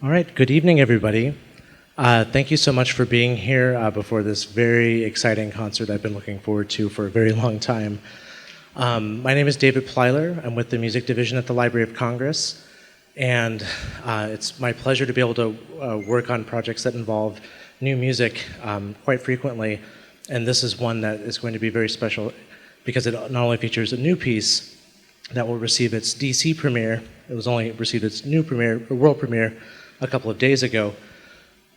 All right, good evening, everybody. Thank you so much for being here before this very exciting concert I've been looking forward to for a very long time. My name is David Plyler. I'm with the Music Division at the Library of Congress, and it's my pleasure to be able to work on projects that involve new music quite frequently, and this is one that is going to be very special because it not only features a new piece that will receive its DC premiere, it was only received its new premiere, or world premiere, a couple of days ago,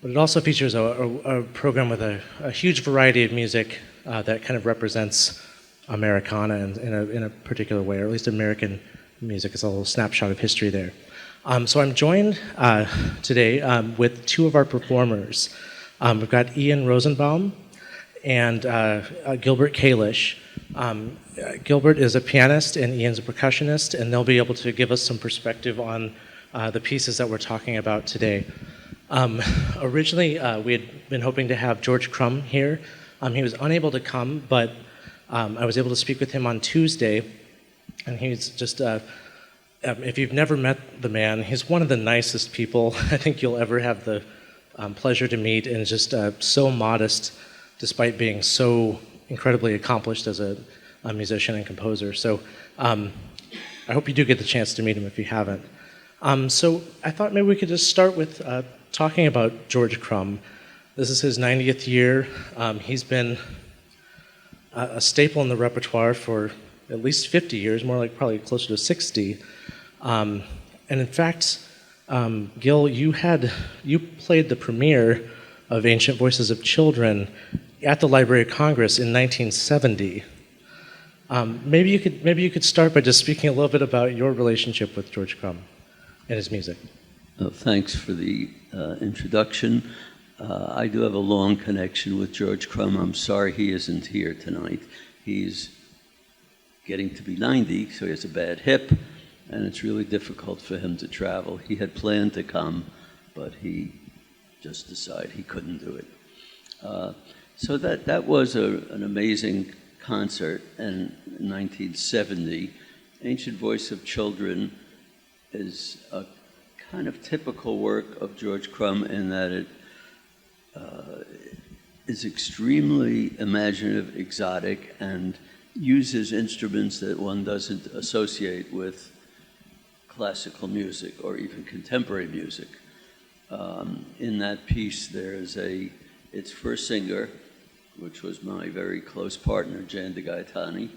but it also features a program with a huge variety of music that kind of represents Americana in a particular way, or at least American music. It's a little snapshot of history there. So I'm joined today with two of our performers. We've got Ian Rosenbaum and Gilbert Kalish. Gilbert is a pianist and Ian's a percussionist, and they'll be able to give us some perspective on the pieces that we're talking about today. Originally, we had been hoping to have George Crumb here. He was unable to come, but I was able to speak with him on Tuesday, and he's just, if you've never met the man, he's one of the nicest people I think you'll ever have the pleasure to meet, and just so modest despite being so incredibly accomplished as a musician and composer. So I hope you do get the chance to meet him if you haven't. So I thought maybe we could just start with talking about George Crumb. This is his 90th year. He's been a staple in the repertoire for at least 50 years, more like probably closer to 60. And in fact, Gil, you played the premiere of Ancient Voices of Children at the Library of Congress in 1970. Maybe you could start by just speaking a little bit about your relationship with George Crumb and his music. Thanks for the introduction. I do have a long connection with George Crumb. I'm sorry he isn't here tonight. He's getting to be 90, so he has a bad hip, and it's really difficult for him to travel. He had planned to come, but he just decided he couldn't do it. So that was an amazing concert. And in 1970, Ancient Voice of Children is a kind of typical work of George Crumb in that it is extremely imaginative, exotic, and uses instruments that one doesn't associate with classical music or even contemporary music. In that piece, there's its first singer, which was my very close partner, Jan de Gaetani.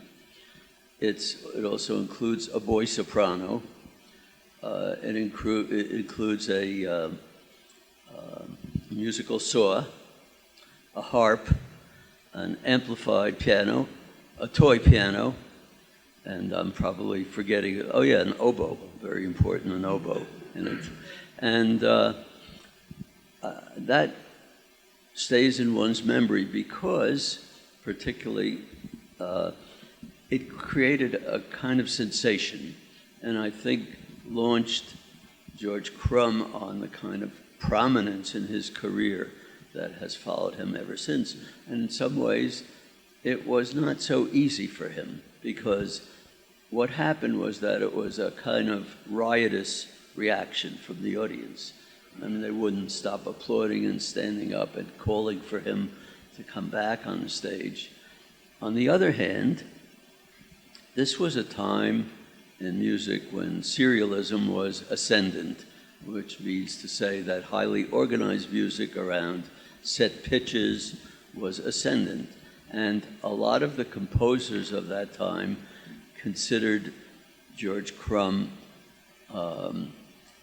It also includes a boy soprano. It includes a musical saw, a harp, an amplified piano, a toy piano, and I'm probably forgetting, an oboe, very important, an oboe in it. And that stays in one's memory because, particularly, it created a kind of sensation, and I think launched George Crumb on the kind of prominence in his career that has followed him ever since. And in some ways, it was not so easy for him, because what happened was that it was a kind of riotous reaction from the audience. I mean, they wouldn't stop applauding and standing up and calling for him to come back on the stage. On the other hand, this was a time in music when serialism was ascendant, which means to say that highly organized music around set pitches was ascendant. And a lot of the composers of that time considered George Crumb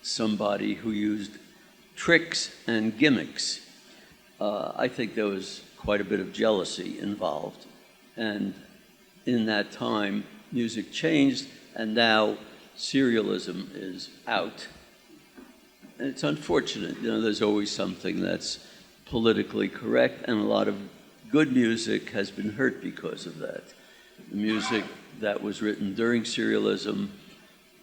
somebody who used tricks and gimmicks. I think there was quite a bit of jealousy involved. And in that time, music changed, and now serialism is out. And it's unfortunate. There's always something that's politically correct, and a lot of good music has been hurt because of that. The music that was written during serialism,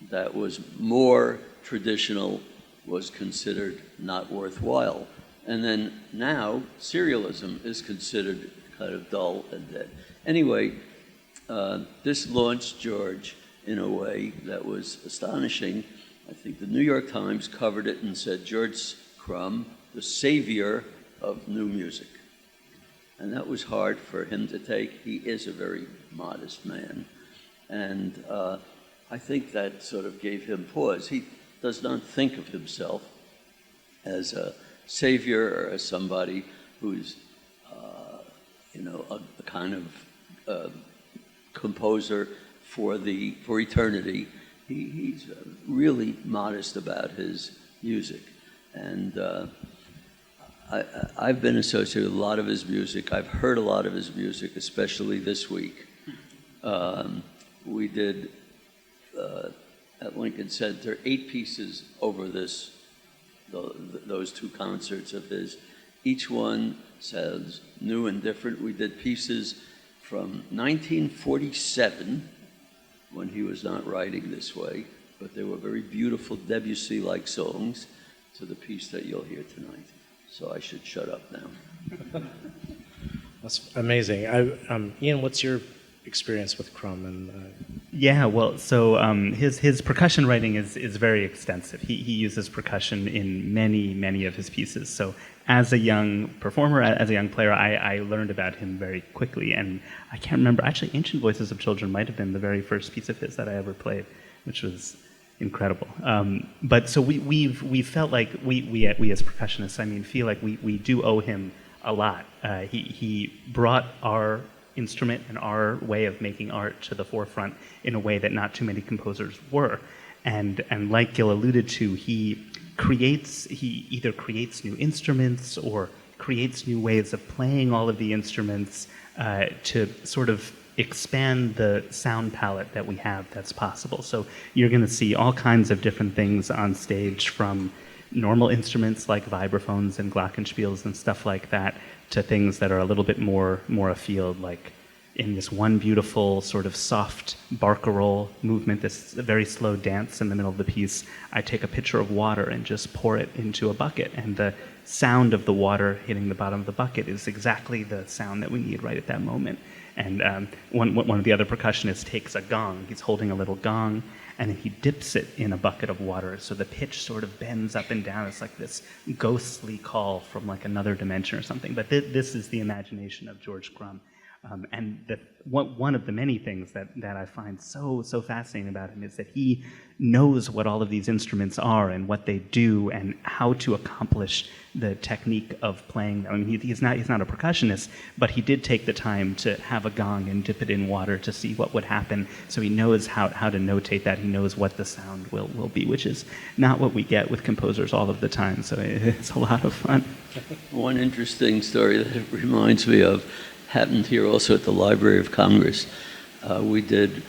that was more traditional, was considered not worthwhile. And then now, serialism is considered kind of dull and dead. Anyway, this launched George in a way that was astonishing. I think the New York Times covered it and said, George Crumb, the savior of new music. And that was hard for him to take. He is a very modest man. And I think that sort of gave him pause. He does not think of himself as a savior or as somebody who's, a kind of composer for eternity. He's really modest about his music. And I've been associated with a lot of his music. I've heard a lot of his music, especially this week. We did, at Lincoln Center, 8 pieces over those 2 concerts of his. Each one sounds new and different. We did pieces from 1947, when he was not writing this way, but they were very beautiful Debussy-like songs, to the piece that you'll hear tonight. So I should shut up now. That's amazing. Ian, what's your experience with Crumb? Yeah, well, so his percussion writing is very extensive. He uses percussion in many of his pieces. So as a young performer, as a young player, I learned about him very quickly. And I can't remember, actually, Ancient Voices of Children might have been the very first piece of his that I ever played, which was incredible. But so we felt like we as percussionists, feel like we do owe him a lot. He brought our instrument and our way of making art to the forefront in a way that not too many composers were. And like Gil alluded to, he either creates new instruments or creates new ways of playing all of the instruments to sort of expand the sound palette that we have that's possible. So you're going to see all kinds of different things on stage, from normal instruments like vibraphones and glockenspiels and stuff like that, to things that are a little bit more afield, like in this one beautiful sort of soft barcarolle movement, this very slow dance in the middle of the piece. I take a pitcher of water and just pour it into a bucket, and the sound of the water hitting the bottom of the bucket is exactly the sound that we need right at that moment. And one of the other percussionists takes a gong. He's holding a little gong, and he dips it in a bucket of water, so the pitch sort of bends up and down. It's like this ghostly call from like another dimension or something. But this is the imagination of George Crumb. And one of the many things that I find so fascinating about him is that he knows what all of these instruments are and what they do and how to accomplish the technique of playing them. He's not a percussionist, but he did take the time to have a gong and dip it in water to see what would happen. So he knows how to notate that. He knows what the sound will be, which is not what we get with composers all of the time. So it's a lot of fun. One interesting story that it reminds me of happened here also at the Library of Congress. We did,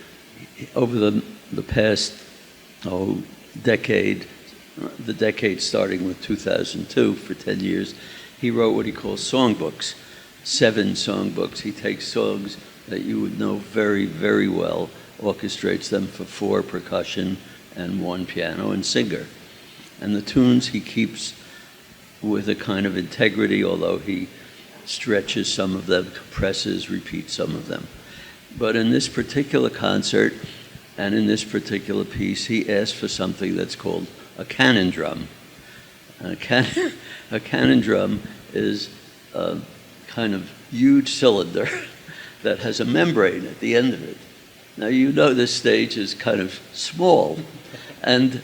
over the past decade, the decade starting with 2002, for 10 years, he wrote what he calls songbooks, 7 songbooks. He takes songs that you would know very, very well, orchestrates them for 4 percussion and 1 piano and singer. And the tunes he keeps with a kind of integrity, although he stretches some of them, compresses, repeats some of them. But in this particular concert and in this particular piece, he asked for something that's called a Canon drum. A Canon drum is a kind of huge cylinder that has a membrane at the end of it. Now, you know this stage is kind of small. And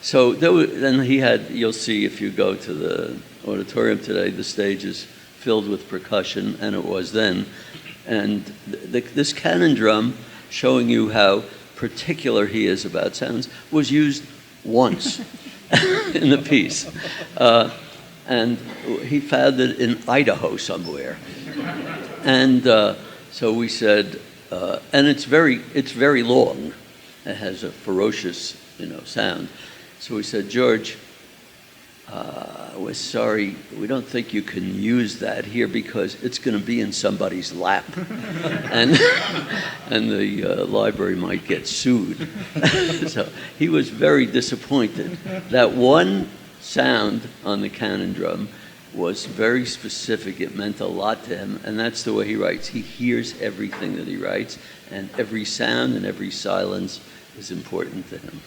so then he had, you'll see if you go to the auditorium today, the stage is filled with percussion, and it was then. And this Canon drum, showing you how particular he is about sounds, was used once in the piece. And he found it in Idaho somewhere. And so we said, and it's very long. It has a ferocious, sound. So we said, George, we're sorry, we don't think you can use that here because it's going to be in somebody's lap, and the library might get sued. So he was very disappointed. That one sound on the Canon drum was very specific. It meant a lot to him, and that's the way he writes. He hears everything that he writes, and every sound and every silence is important to him.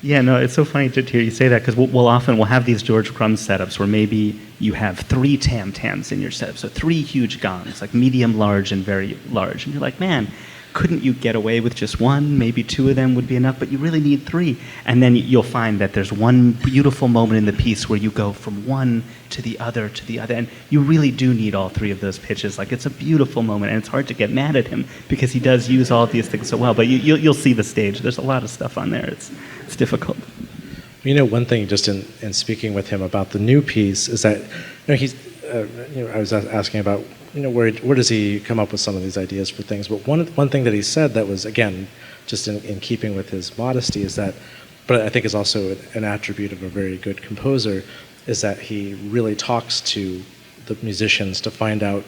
Yeah, no, it's so funny to hear you say that because we'll have these George Crumb setups where maybe you have 3 tam-tams in your setup, so 3 huge gongs, like medium, large, and very large, and you're like, man, couldn't you get away with just 1? Maybe 2 of them would be enough, but you really need 3. And then you'll find that there's one beautiful moment in the piece where you go from one to the other, and you really do need all 3 of those pitches. Like, it's a beautiful moment, and it's hard to get mad at him because he does use all of these things so well. But you'll see the stage. There's a lot of stuff on there. It's difficult. You know, one thing just in speaking with him about the new piece is that, he's, I was asking about, where does he come up with some of these ideas for things? But one thing that he said that was, again, just in keeping with his modesty is that, but I think is also an attribute of a very good composer, is that he really talks to the musicians to find out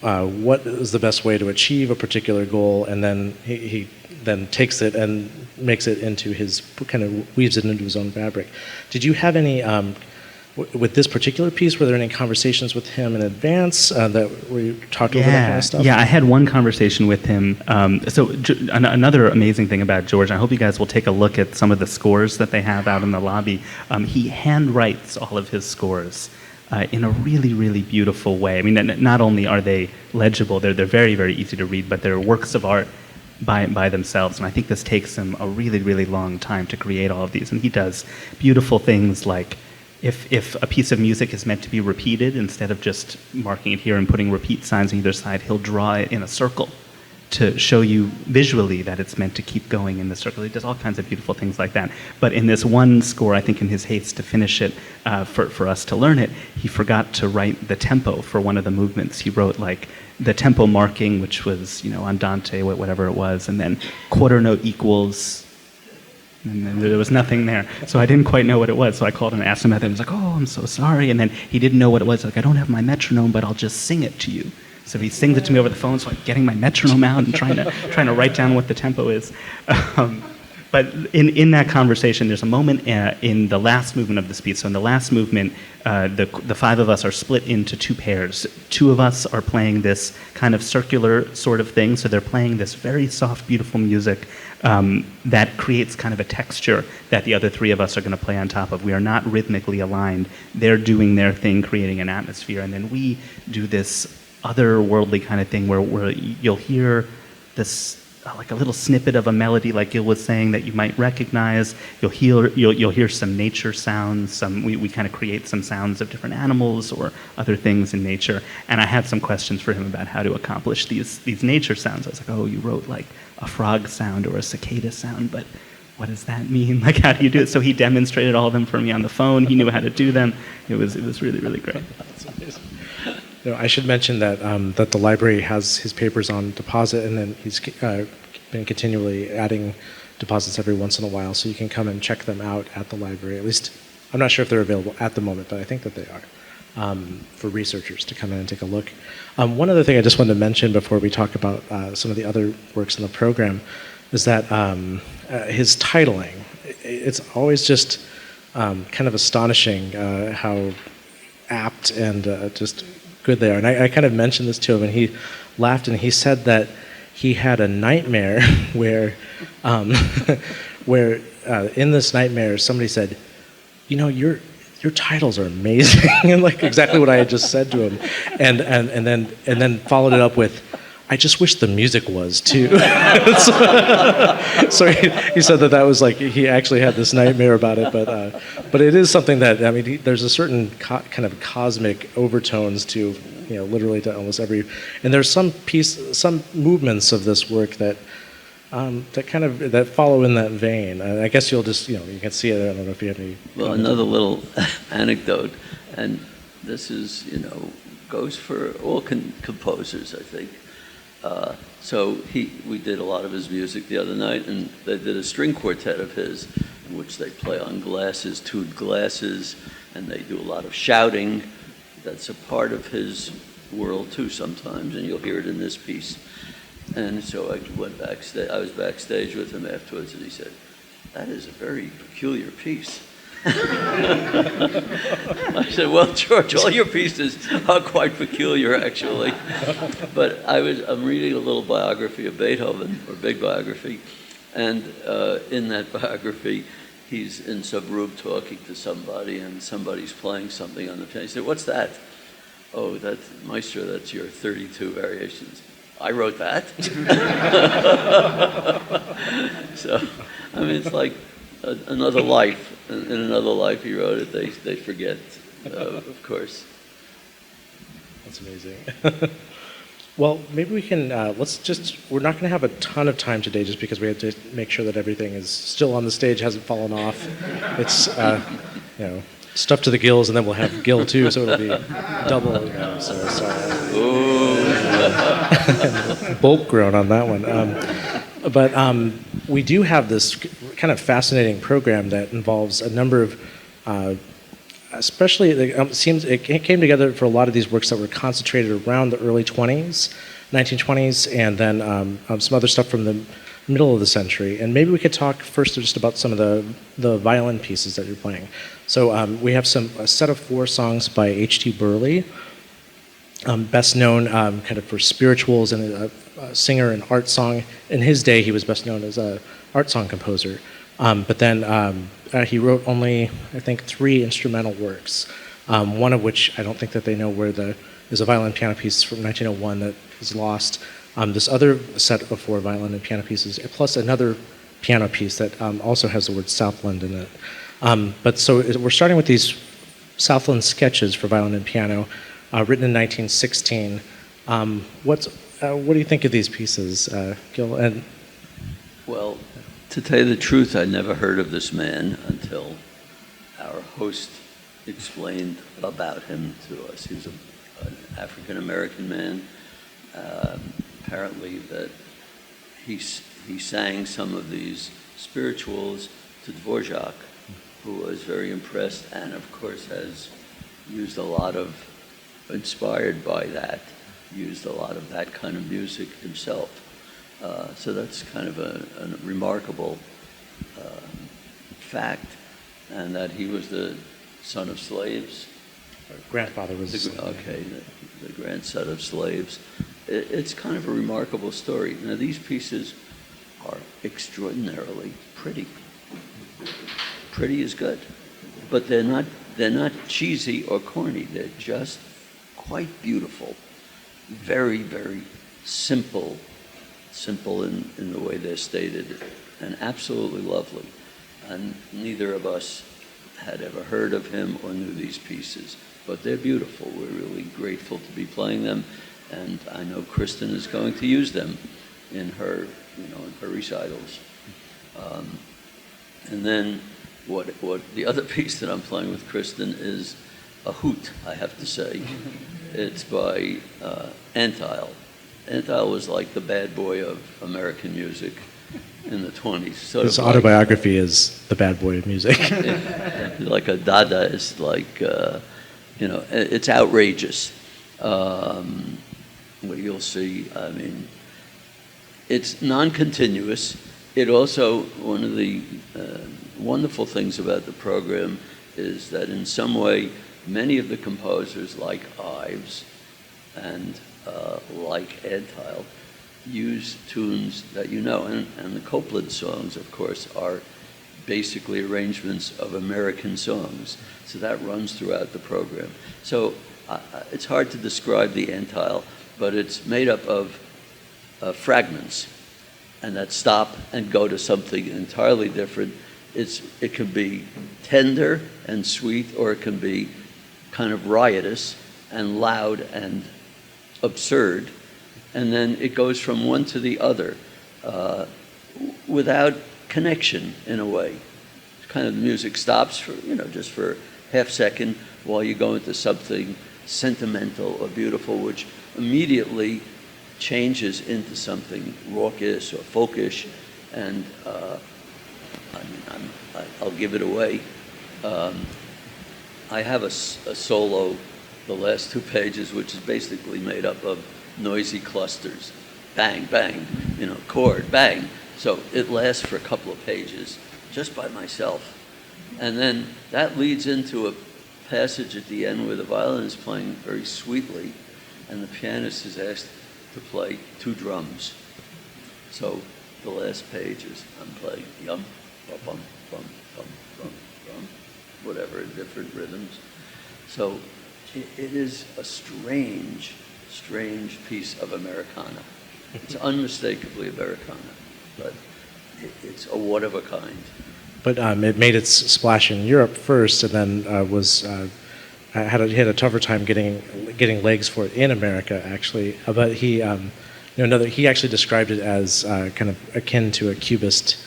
what is the best way to achieve a particular goal, and then he then takes it and makes it into his, kind of weaves it into his own fabric. Did you have any, with this particular piece, were there any conversations with him in advance where you talked over that kind of stuff? Yeah, I had one conversation with him. Another amazing thing about George, I hope you guys will take a look at some of the scores that they have out in the lobby. He handwrites all of his scores in a really, really beautiful way. I mean, not only are they legible, they're very, very easy to read, but they're works of art by themselves. And I think this takes him a really, really long time to create all of these. And he does beautiful things like, if a piece of music is meant to be repeated, instead of just marking it here and putting repeat signs on either side, he'll draw it in a circle to show you visually that it's meant to keep going in the circle. He does all kinds of beautiful things like that. But in this one score, I think in his haste to finish it, for us to learn it, he forgot to write the tempo for one of the movements. He wrote like the tempo marking, which was, andante, whatever it was, and then quarter note equals, and then there was nothing there. So I didn't quite know what it was. So I called and asked him, and he was like, oh, I'm so sorry. And then he didn't know what it was. Like, I don't have my metronome, but I'll just sing it to you. So he sings it to me over the phone, so I'm getting my metronome out and trying to write down what the tempo is. But in that conversation, there's a moment in the last movement of this piece. So in the last movement, the 5 of us are split into 2 pairs. 2 of us are playing this kind of circular sort of thing. So they're playing this very soft, beautiful music that creates kind of a texture that the other 3 of us are going to play on top of. We are not rhythmically aligned. They're doing their thing, creating an atmosphere. And then we do this otherworldly kind of thing where you'll hear this like a little snippet of a melody, like Gil was saying, that you might recognize. You'll hear some nature sounds. We kind of create some sounds of different animals or other things in nature. And I had some questions for him about how to accomplish these nature sounds. I was like, oh, you wrote like a frog sound or a cicada sound, but what does that mean? Like, how do you do it? So he demonstrated all of them for me on the phone. He knew how to do them. It was really, really great. That's amazing. I should mention that that the library has his papers on deposit, and then he's been continually adding deposits every once in a while, so you can come and check them out at the library. At least, I'm not sure if they're available at the moment, but I think that they are, for researchers to come in and take a look. One other thing I just wanted to mention before we talk about some of the other works in the program is that his titling, it's always just kind of astonishing how apt and just good they are. And I kind of mentioned this to him, and he laughed, and he said that he had a nightmare where in this nightmare somebody said, your titles are amazing, and like exactly what I had just said to him, and then followed it up with, I just wish the music was too. so he said that was like, he actually had this nightmare about it, but it is something that, I mean, there's a certain kind of cosmic overtones to, literally to almost every, and there's some movements of this work that that follow in that vein. I guess you'll just, you can see it. I don't know if you have any. Well, another little anecdote, and this is, goes for all composers, I think. So we did a lot of his music the other night, and they did a string quartet of his, in which they play on glasses, tuned glasses, and they do a lot of shouting. That's a part of his world too sometimes, and you'll hear it in this piece. And so I went backstage. I was backstage with him afterwards, and he said, "That is a very peculiar piece." I said, "Well, George, all your pieces are quite peculiar, actually." But I'm reading a little biography of Beethoven, or big biography, And in that biography, he's in some room talking to somebody, and somebody's playing something on the piano. He said, "What's that?" "Oh, that's Maestro, that's your 32 variations." "I wrote that." So, I mean, it's like another life. In another life he wrote it. They forget, of course. That's amazing. Well, maybe we can, we're not going to have a ton of time today just because we have to make sure that everything is still on the stage, hasn't fallen off. It's, stuffed to the gills, and then we'll have gill too, so it'll be double, so sorry. Bulk grown on that one. But we do have this kind of fascinating program that involves a number of especially, it seems it came together for a lot of these works that were concentrated around the early 1920s, and then some other stuff from the middle of the century. And maybe we could talk first just about some of the violin pieces that you're playing. So we have a set of 4 songs by H.T. Burleigh, best known kind of for spirituals and a singer and art song. In his day, he was best known as an art song composer. But then he wrote only, I think, 3 instrumental works, one of which I don't think that they know where there's a violin piano piece from 1901 that is lost. This other set of 4 violin and piano pieces, plus another piano piece that also has the word Southland in it. But so we're starting with these Southland sketches for violin and piano, written in 1916. What do you think of these pieces, Gil? And well, to tell you the truth, I never heard of this man until our host explained about him to us. He was an African-American man. Apparently that he sang some of these spirituals to Dvorak, who was very impressed, and of course has used a lot of, inspired by that, used a lot of that kind of music himself. So that's kind of a remarkable fact, and that he was the son of slaves. Grandfather was the grandson of slaves. It's kind of a remarkable story. Now these pieces are extraordinarily pretty. Pretty is good, but they're not cheesy or corny. They're just quite beautiful, very, very simple in the way they're stated, and absolutely lovely. And neither of us had ever heard of him or knew these pieces, but they're beautiful. We're really grateful to be playing them, and I know Kristen is going to use them in her recitals. And then what the other piece that I'm playing with Kristen is a hoot, I have to say. It's by Antile. Antile was like the bad boy of American music in the 20s. His autobiography is the bad boy of music. Like a Dadaist, like, it's outrageous. What you'll see, I mean, it's non-continuous. It also, one of the wonderful things about the program is that in some way, many of the composers like Ives and like Antile use tunes that you know. And the Copland songs, of course, are basically arrangements of American songs. So that runs throughout the program. So it's hard to describe the Antile, but it's made up of fragments, and that stop and go to something entirely different. It can be tender and sweet, or it can be kind of riotous and loud and absurd, and then it goes from one to the other without connection in a way. Kind of the music stops for just for half second while you go into something sentimental or beautiful, which immediately changes into something raucous or folkish, and I'll give it away. I have a solo, the last 2 pages, which is basically made up of noisy clusters. Bang, bang, chord, bang. So it lasts for a couple of pages just by myself. And then that leads into a passage at the end where the violin is playing very sweetly, and the pianist is asked to play 2 drums. So the last pages. I'm playing yum, bum, bum, bum, bum, bum, bum, whatever, different rhythms. So it is a strange, strange piece of Americana. It's unmistakably Americana, but it's a one of a kind. But it made its splash in Europe first, and then had a tougher time getting legs for it in America, actually. But he actually described it as kind of akin to a Cubist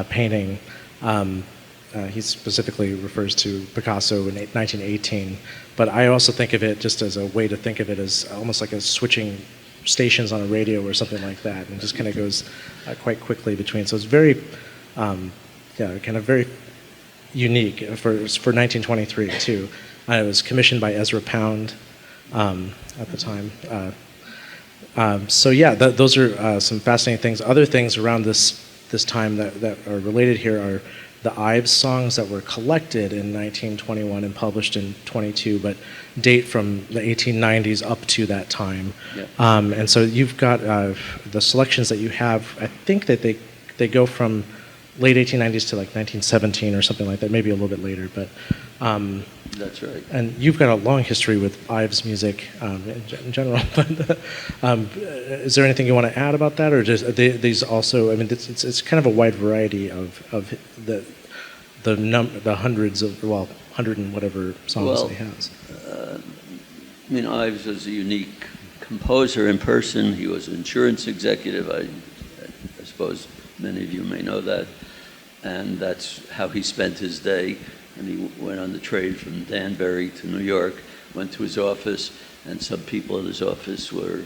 painting. He specifically refers to Picasso in 1918. But I also think of it just as a way to think of it as almost like a switching stations on a radio or something like that, and just kind of goes quite quickly between. So it's very, kind of very unique for 1923 too. It was commissioned by Ezra Pound at the time. So yeah, those are some fascinating things. Other things around this time that are related here are the Ives songs that were collected in 1921 and published in 22, but date from the 1890s up to that time. Yeah. And so you've got the selections that you have. I think that they go from late 1890s to like 1917 or something like that, maybe a little bit later. But that's right. And you've got a long history with Ives music in general. But is there anything you want to add about that, or just these also? I mean, it's kind of a wide variety of the hundreds of 100 and whatever songs that he has. I mean, Ives was a unique composer in person. He was an insurance executive. I suppose many of you may know that, and that's how he spent his day. And he went on the train from Danbury to New York, went to his office, and some people in his office were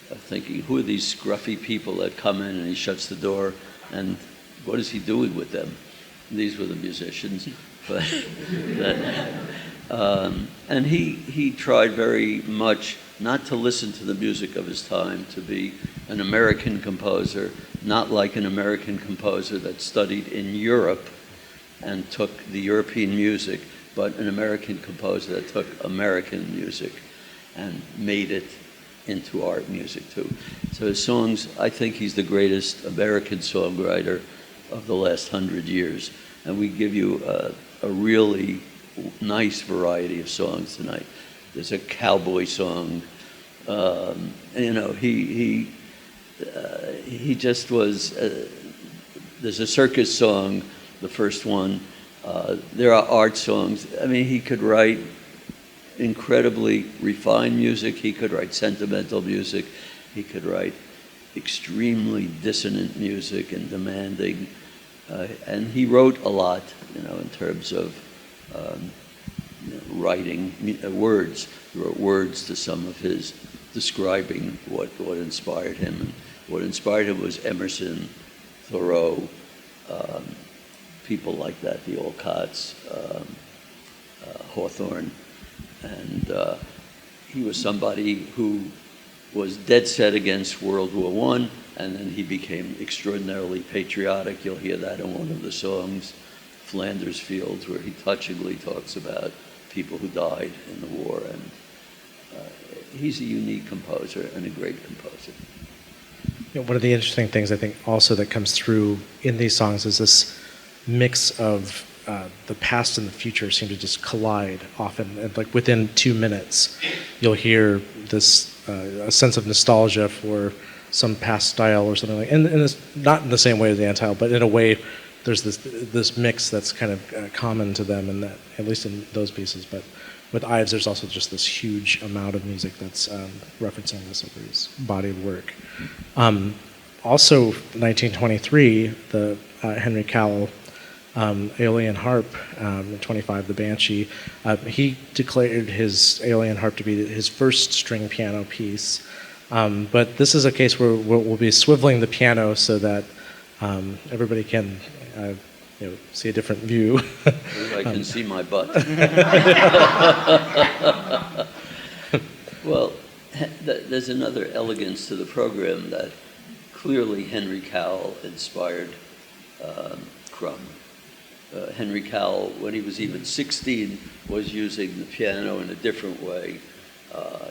thinking, who are these scruffy people that come in? And he shuts the door, and what is he doing with them? And these were the musicians. But and he tried very much not to listen to the music of his time, to be an American composer, not like an American composer that studied in Europe and took the European music, but an American composer that took American music and made it into art music too. So his songs, I think he's the greatest American songwriter of the last 100 years. And we give you a really nice variety of songs tonight. There's a cowboy song. He just was. There's a circus song. The first one. There are art songs. I mean, he could write incredibly refined music. He could write sentimental music. He could write extremely dissonant music and demanding. And he wrote a lot, in terms of writing words. He wrote words to some of his, describing what inspired him. And what inspired him was Emerson, Thoreau, people like that, the Alcotts, Hawthorne. And he was somebody who was dead set against World War I, and then he became extraordinarily patriotic. You'll hear that in one of the songs, Flanders Fields, where he touchingly talks about people who died in the war. And he's a unique composer and a great composer. One of the interesting things I think also that comes through in these songs is this mix of the past and the future seem to just collide often. And like within 2 minutes, you'll hear this a sense of nostalgia for some past style or something like. And it's not in the same way as the Antile, but in a way, there's this mix that's kind of common to them, and that at least in those pieces. But with Ives, there's also just this huge amount of music that's referencing this over his body of work. Also, 1923, the Henry Cowell Aeolian Harp, 25, the Banshee, he declared his Aeolian Harp to be his first string piano piece. But this is a case where we'll be swiveling the piano so that everybody can see a different view. I can see my butt. Well, there's another elegance to the program that clearly Henry Cowell inspired Crumb. Henry Cowell, when he was even 16, was using the piano in a different way,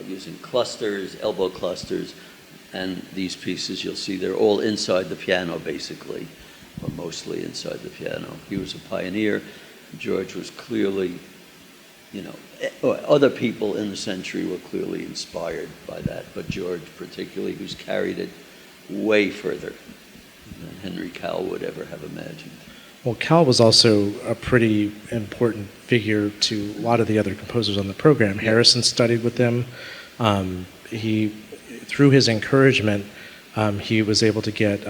using clusters, elbow clusters, And these pieces, you'll see, they're all inside the piano, basically, or mostly inside the piano. He was a pioneer. George was clearly, other people in the century were clearly inspired by that, but George particularly, who's carried it way further than Henry Cowell would ever have imagined. Well, Cal was also a pretty important figure to a lot of the other composers on the program. Harrison studied with him. Through his encouragement, he was able to get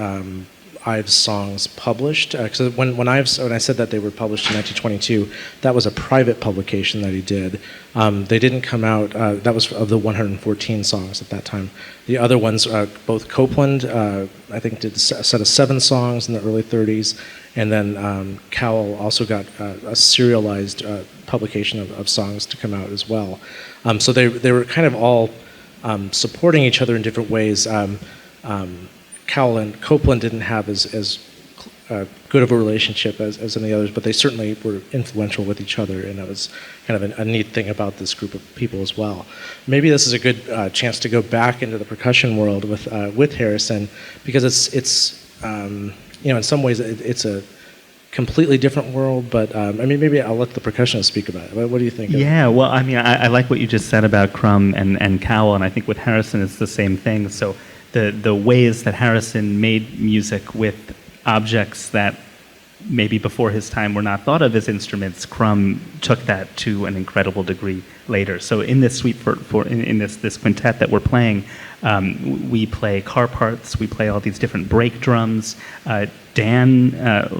Ives' songs published. Because when I said that they were published in 1922, that was a private publication that he did. They didn't come out. That was of the 114 songs at that time. The other ones, both Copeland, I think, did a set of 7 songs in the early 30s, and then Cowell also got a serialized publication of songs to come out as well. So they were kind of all supporting each other in different ways. Cowell and Copeland didn't have as good of a relationship as any others, but they certainly were influential with each other, and that was kind of a neat thing about this group of people as well. Maybe this is a good chance to go back into the percussion world with Harrison, because it's in some ways it's a completely different world, but maybe I'll let the percussionists speak about it. What do you think? Yeah, well, I like what you just said about Crumb and Cowell, and I think with Harrison it's the same thing. So the ways that Harrison made music with objects that maybe before his time were not thought of as instruments, Crumb took that to an incredible degree later. So in this suite in this quintet that we're playing, we play car parts, we play all these different brake drums. Dan,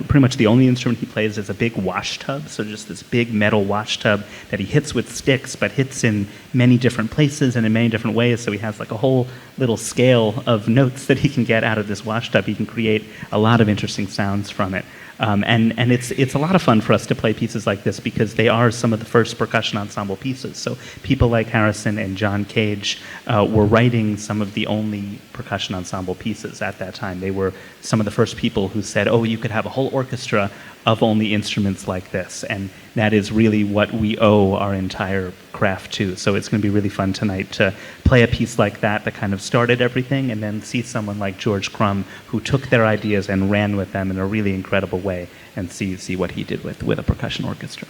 pretty much the only instrument he plays is a big wash tub, so just this big metal wash tub that he hits with sticks, but hits in many different places and in many different ways, so he has like a whole little scale of notes that he can get out of this wash tub. He can create a lot of interesting sounds from it. And it's a lot of fun for us to play pieces like this because they are some of the first percussion ensemble pieces. So people like Harrison and John Cage were writing some of the only percussion ensemble pieces at that time. They were some of the first people who said, oh, you could have a whole orchestra of only instruments like this. And that is really what we owe our entire craft to. So it's going to be really fun tonight to play a piece like that kind of started everything, and then see someone like George Crumb who took their ideas and ran with them in a really incredible way, and see what he did with a percussion orchestra.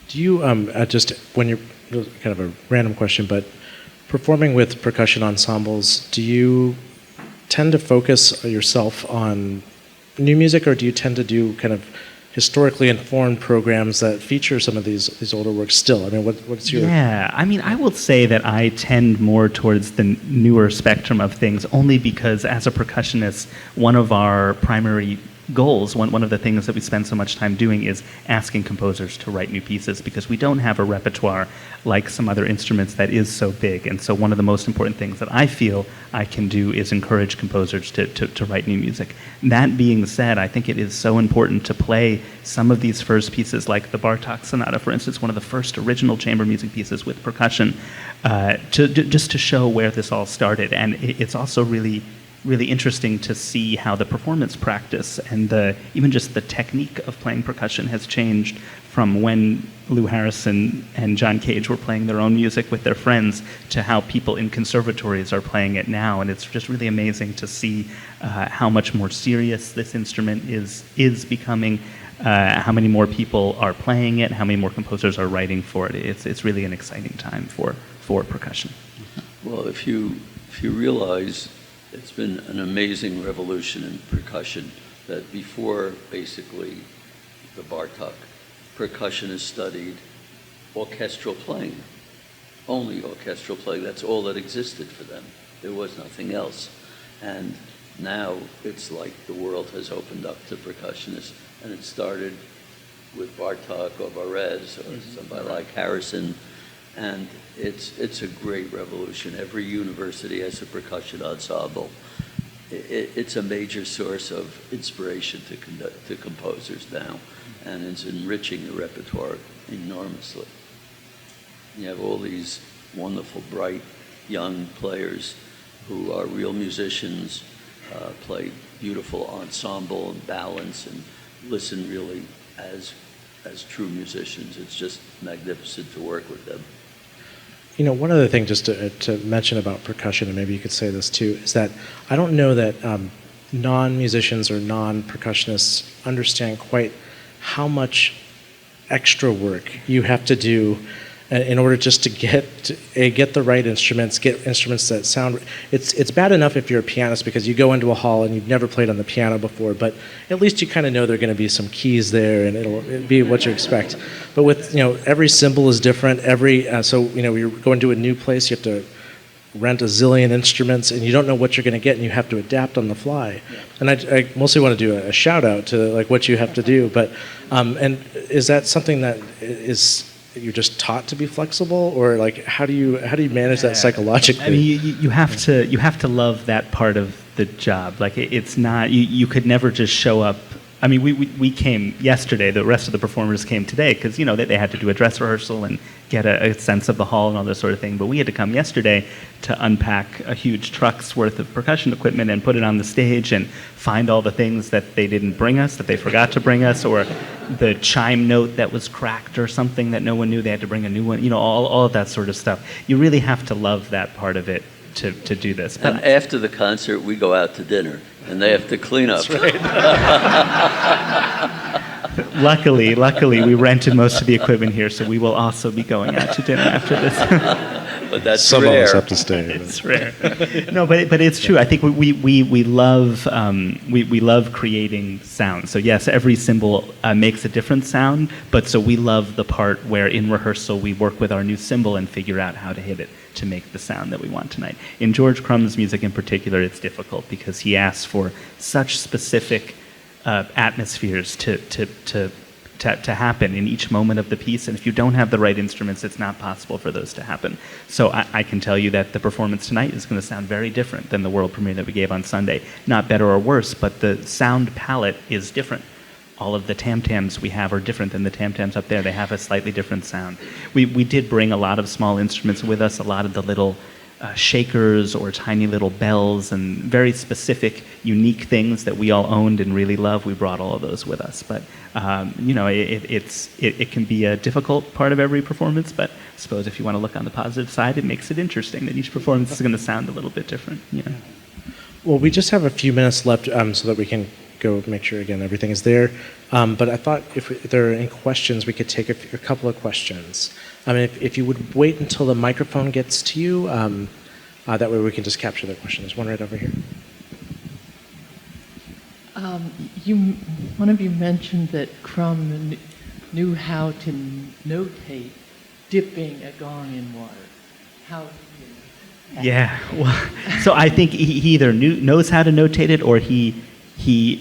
Do you, just when you're, kind of a random question, but performing with percussion ensembles, do you tend to focus yourself on new music, or do you tend to do kind of historically informed programs that feature some of these older works still? What's your... Yeah, I will say that I tend more towards the newer spectrum of things, only because as a percussionist, one of our primary goals, one of the things that we spend so much time doing is asking composers to write new pieces, because we don't have a repertoire like some other instruments that is so big. And so one of the most important things that I feel I can do is encourage composers to write new music. That being said, I think it is so important to play some of these first pieces, like the Bartók Sonata, for instance, one of the first original chamber music pieces with percussion, just to show where this all started. And it's also really interesting to see how the performance practice and even just the technique of playing percussion has changed from when Lou Harrison and John Cage were playing their own music with their friends to how people in conservatories are playing it now. And it's just really amazing to see how much more serious this instrument is becoming, how many more people are playing it, how many more composers are writing for it. It's really an exciting time for percussion. Well, if you realize it's been an amazing revolution in percussion, that before basically the Bartók, percussionists studied orchestral playing, only orchestral playing. That's all that existed for them. There was nothing else. And now it's like the world has opened up to percussionists, and it started with Bartók or Varese or somebody like Harrison. And it's a great revolution. Every university has a percussion ensemble. It's a major source of inspiration to composers now, and it's enriching the repertoire enormously. You have all these wonderful, bright, young players who are real musicians, play beautiful ensemble and balance, and listen really as true musicians. It's just magnificent to work with them. one other thing just to mention about percussion, and maybe you could say this too, is that I don't know that non-musicians or non-percussionists understand quite how much extra work you have to do in order just to get the right instruments, get instruments that sound. It's bad enough if you're a pianist because you go into a hall and you've never played on the piano before, but at least you kind of know there are going to be some keys there and it'll be what you expect. But with every cymbal is different. So you're going to a new place, you have to rent a zillion instruments and you don't know what you're going to get and you have to adapt on the fly. Yeah. And I mostly want to do a shout out to like what you have to do. But and is that something that is you're just taught to be flexible, or like how do you manage that psychologically? I mean, you have to love that part of the job. Like it's not you could never just show up. I mean, we came yesterday. The rest of the performers came today because they had to do a dress rehearsal and get a sense of the hall and all this sort of thing. But we had to come yesterday to unpack a huge truck's worth of percussion equipment and put it on the stage and find all the things that they didn't bring us, that they forgot to bring us, or the chime note that was cracked or something that no one knew. They had to bring a new one. All of that sort of stuff. You really have to love that part of it to do this. But and after the concert, we go out to dinner. And they have to clean up. That's right. Luckily, we rented most of the equipment here, so we will also be going out to dinner after this. But that's Some rare. of us have to stay. It's rare. No, but it's true. I think we love creating sound. So yes, every cymbal makes a different sound, but so we love the part where in rehearsal we work with our new cymbal and figure out how to hit it to make the sound that we want tonight. In George Crumb's music in particular, it's difficult because he asks for such specific atmospheres to happen in each moment of the piece, and if you don't have the right instruments, it's not possible for those to happen. So I can tell you that the performance tonight is going to sound very different than the world premiere that we gave on Sunday. Not better or worse, but the sound palette is different. All of the tam-tams we have are different than the tam-tams up there. They have a slightly different sound. We did bring a lot of small instruments with us, a lot of the little shakers or tiny little bells and very specific, unique things that we all owned and really love. We brought all of those with us. But, it can be a difficult part of every performance, but I suppose if you want to look on the positive side, it makes it interesting that each performance is going to sound a little bit different. Well, we just have a few minutes left so that we can go make sure, again, everything is there. But I thought if there are any questions, we could take a couple of questions. I mean, if you would wait until the microphone gets to you, that way we can just capture the question. There's one right over here. One of you mentioned that Crumb knew how to notate dipping a gong in water. How did you? Yeah, well, so I think he either knows how to notate it, or he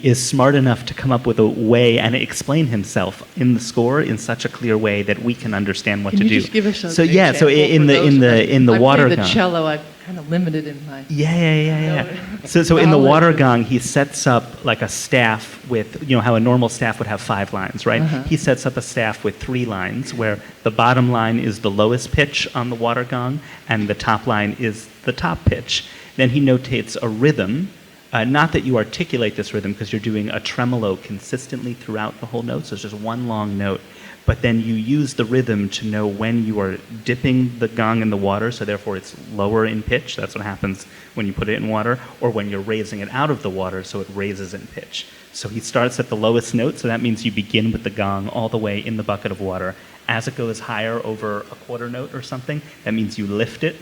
is smart enough to come up with a way and explain himself in the score in such a clear way that we can understand what to do. Can you just give us a so yeah, so in the water I play gong. the cello. I'm kind of limited in my. Yeah. So in the water gong, he sets up like a staff with how a normal staff would have 5 lines, right? Uh-huh. He sets up a staff with 3 lines, where the bottom line is the lowest pitch on the water gong, and the top line is the top pitch. Then he notates a rhythm. Not that you articulate this rhythm, because you're doing a tremolo consistently throughout the whole note, so it's just one long note. But then you use the rhythm to know when you are dipping the gong in the water, so therefore it's lower in pitch. That's what happens when you put it in water, or when you're raising it out of the water, so it raises in pitch. So he starts at the lowest note, so that means you begin with the gong all the way in the bucket of water. As it goes higher over a quarter note or something, that means you lift it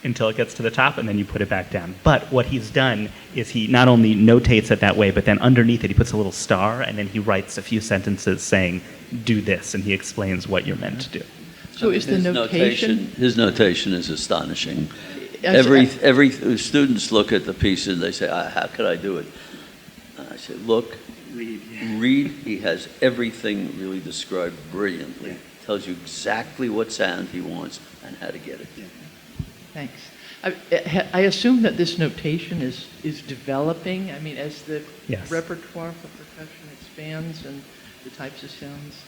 until it gets to the top, and then you put it back down. But what he's done is he not only notates it that way, but then underneath it he puts a little star, and then he writes a few sentences saying, do this, and he explains what you're meant to do. So is the notation? His notation is astonishing. Every students look at the piece and they say, how could I do it? And I say, look, read. He has everything really described brilliantly. Yeah. Tells you exactly what sound he wants and how to get it. Yeah. Thanks. I assume that this notation is developing. I mean, as the Yes. repertoire for percussion expands and the types of sounds.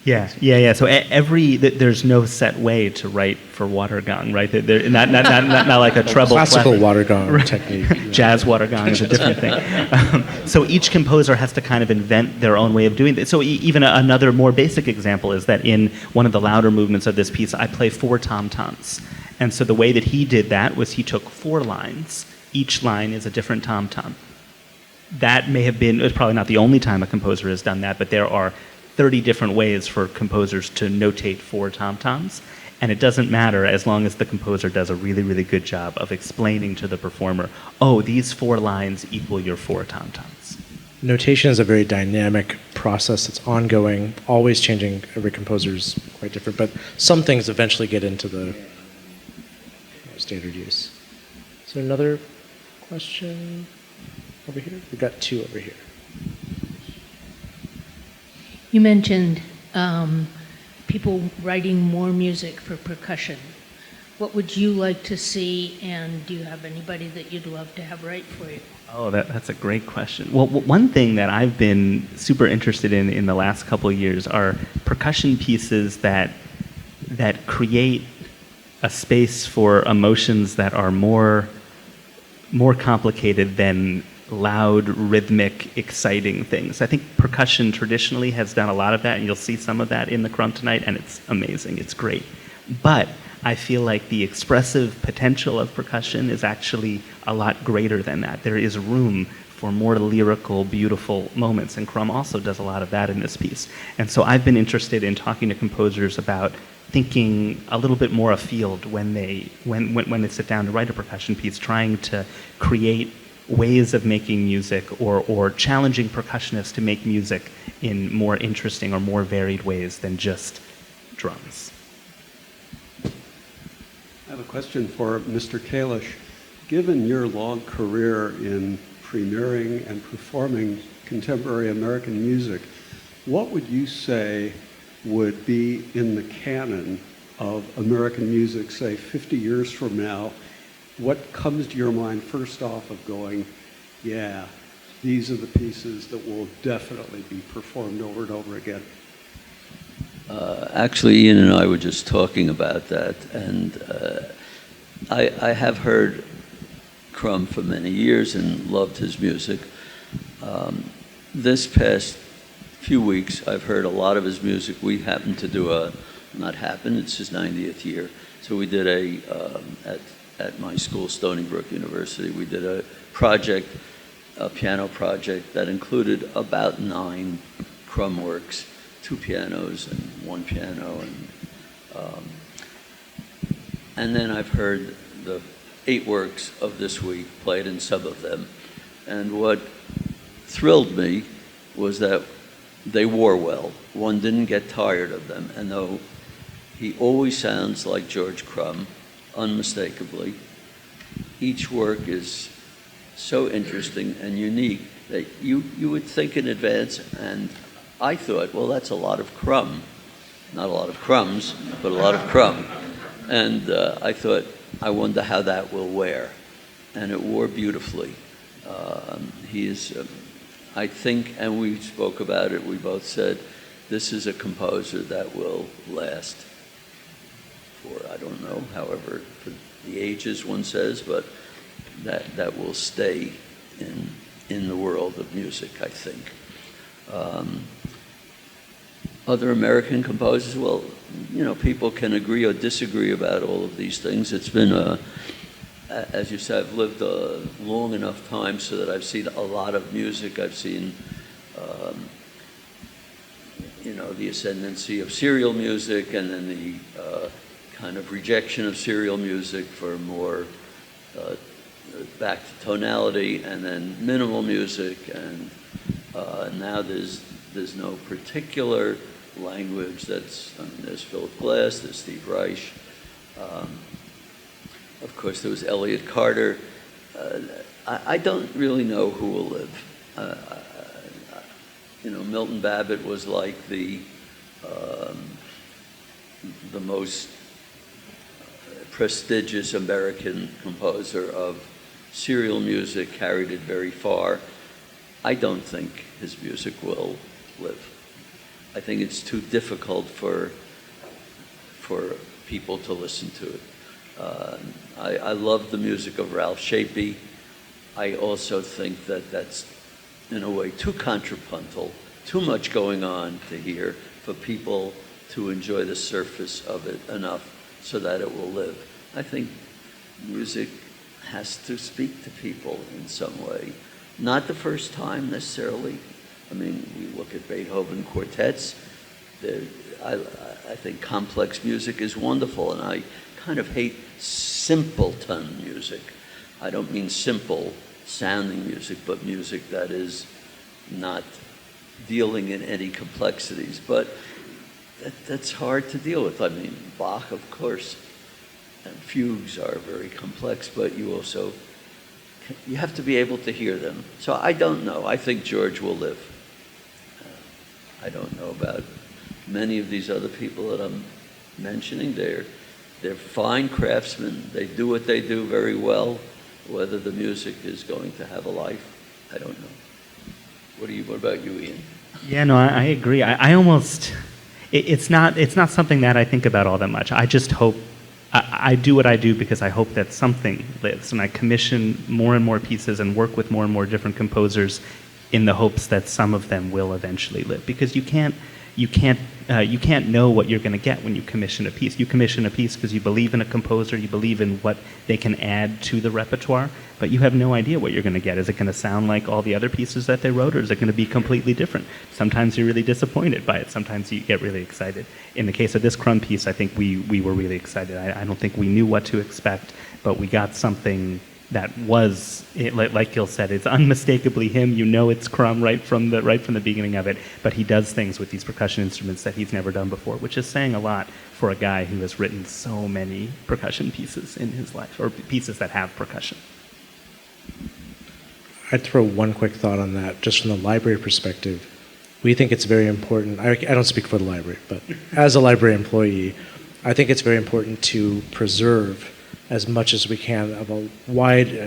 Yeah. So there's no set way to write for water gong, right? Not like a treble. Classical water gong technique. Jazz water gong is a different thing. So each composer has to kind of invent their own way of doing this. So even another more basic example is that in one of the louder movements of this piece, I play 4 tom-toms. And so the way that he did that was he took 4 lines. Each line is a different tom-tom. That may have been, it's probably not the only time a composer has done that, but there are 30 different ways for composers to notate 4 tom-toms. And it doesn't matter as long as the composer does a really, really good job of explaining to the performer, oh, these 4 lines equal your 4 tom-toms. Notation is a very dynamic process. It's ongoing, always changing. Every composer's quite different, but some things eventually get into the standard use. Is there another question over here? We've got 2 over here. You mentioned people writing more music for percussion. What would you like to see, and do you have anybody that you'd love to have write for you? Oh, that's a great question. Well, one thing that I've been super interested in the last couple of years are percussion pieces that create a space for emotions that are more complicated than loud, rhythmic, exciting things. I think percussion traditionally has done a lot of that, and you'll see some of that in the Crumb tonight, and it's amazing. It's great. But I feel like the expressive potential of percussion is actually a lot greater than that. There is room for more lyrical, beautiful moments, and Crumb also does a lot of that in this piece. And so I've been interested in talking to composers about thinking a little bit more afield when they sit down to write a percussion piece, trying to create ways of making music or challenging percussionists to make music in more interesting or more varied ways than just drums. I have a question for Mr. Kalish. Given your long career in premiering and performing contemporary American music, what would you say would be in the canon of American music, say 50 years from now? What comes to your mind first off of going, yeah, these are the pieces that will definitely be performed over and over again? Actually, Ian and I were just talking about that, and I have heard Crumb for many years and loved his music. This past few weeks, I've heard a lot of his music. We happened to do it's his 90th year, so we did at my school, Stony Brook University, we did a piano project that included about 9 Crumb works. 2 pianos and 1 piano, and then I've heard the 8 works of this week played in some of them, and what thrilled me was that they wore well. One didn't get tired of them, and though he always sounds like George Crumb, unmistakably, each work is so interesting and unique that you would think in advance, and I thought, well, that's a lot of Crumb. Not a lot of crumbs, but a lot of Crumb. And I thought, I wonder how that will wear. And it wore beautifully. He is, I think, and we spoke about it, we both said, this is a composer that will last for, I don't know, however, for the ages one says, but that will stay in the world of music, I think. Other American composers, well, people can agree or disagree about all of these things. It's been, as you said, I've lived a long enough time so that I've seen a lot of music. I've seen, the ascendancy of serial music, and then the kind of rejection of serial music for more back to tonality, and then minimal music, and now there's no particular language there's Philip Glass, there's Steve Reich, of course there was Elliott Carter. I don't really know who will live. Milton Babbitt was like the most prestigious American composer of serial music, carried it very far. I don't think his music will live. I think it's too difficult for people to listen to it. I love the music of Ralph Shapey. I also think that that's, in a way, too contrapuntal, too much going on to hear for people to enjoy the surface of it enough so that it will live. I think music has to speak to people in some way. Not the first time necessarily. I mean, we look at Beethoven quartets. I think complex music is wonderful, and I kind of hate simpleton music. I don't mean simple sounding music, but music that is not dealing in any complexities. But that's hard to deal with. I mean, Bach, of course, and fugues are very complex, but you have to be able to hear them. So I don't know. I think George will live. I don't know about many of these other people that I'm mentioning. They're fine craftsmen. They do what they do very well. Whether the music is going to have a life, I don't know. What about you, Ian? Yeah, no, I agree. I almost, it's not something that I think about all that much. I just hope, I do what I do because I hope that something lives, and I commission more and more pieces and work with more and more different composers in the hopes that some of them will eventually live. Because you can't know what you're going to get when you commission a piece. You commission a piece because you believe in a composer, you believe in what they can add to the repertoire, but you have no idea what you're going to get. Is it going to sound like all the other pieces that they wrote, or is it going to be completely different? Sometimes you're really disappointed by it. Sometimes you get really excited. In the case of this Crumb piece, I think we were really excited. I don't think we knew what to expect, but we got something that was, like Gil said, it's unmistakably him. You know it's Crumb right from the beginning of it, but he does things with these percussion instruments that he's never done before, which is saying a lot for a guy who has written so many percussion pieces in his life, or pieces that have percussion. I'd throw one quick thought on that, just from the library perspective. We think it's very important. I don't speak for the library, but as a library employee, I think it's very important to preserve as much as we can of a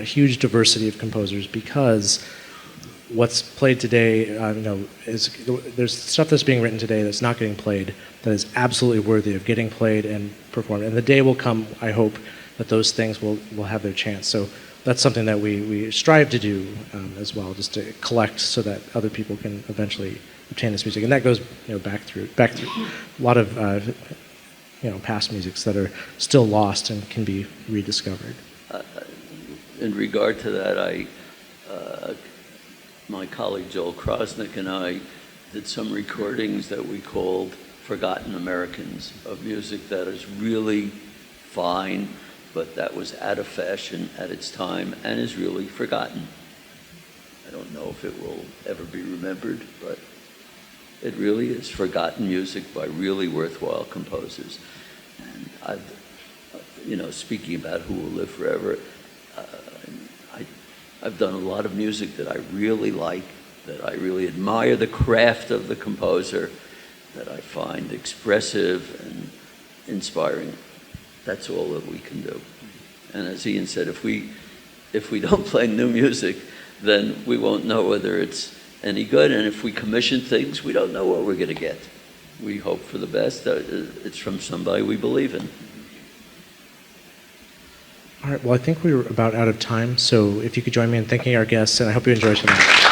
huge diversity of composers, because what's played today, there's stuff that's being written today that's not getting played that is absolutely worthy of getting played and performed. And the day will come, I hope, that those things will have their chance. So that's something that we strive to do as well, just to collect so that other people can eventually obtain this music. And that goes back through a lot of past musics that are still lost and can be rediscovered. In regard to that, my colleague Joel Krosnick and I did some recordings that we called Forgotten Americans, of music that is really fine, but that was out of fashion at its time and is really forgotten. I don't know if it will ever be remembered, but it really is forgotten music by really worthwhile composers. And speaking about who will live forever, I've done a lot of music that I really like, that I really admire the craft of the composer, that I find expressive and inspiring. That's all that we can do. And as Ian said, if we don't play new music, then we won't know whether it's any good. And if we commission things, we don't know what we're going to get. We hope for the best. It's from somebody we believe in. All right, well, I think we were about out of time, so if you could join me in thanking our guests, and I hope you enjoy tonight.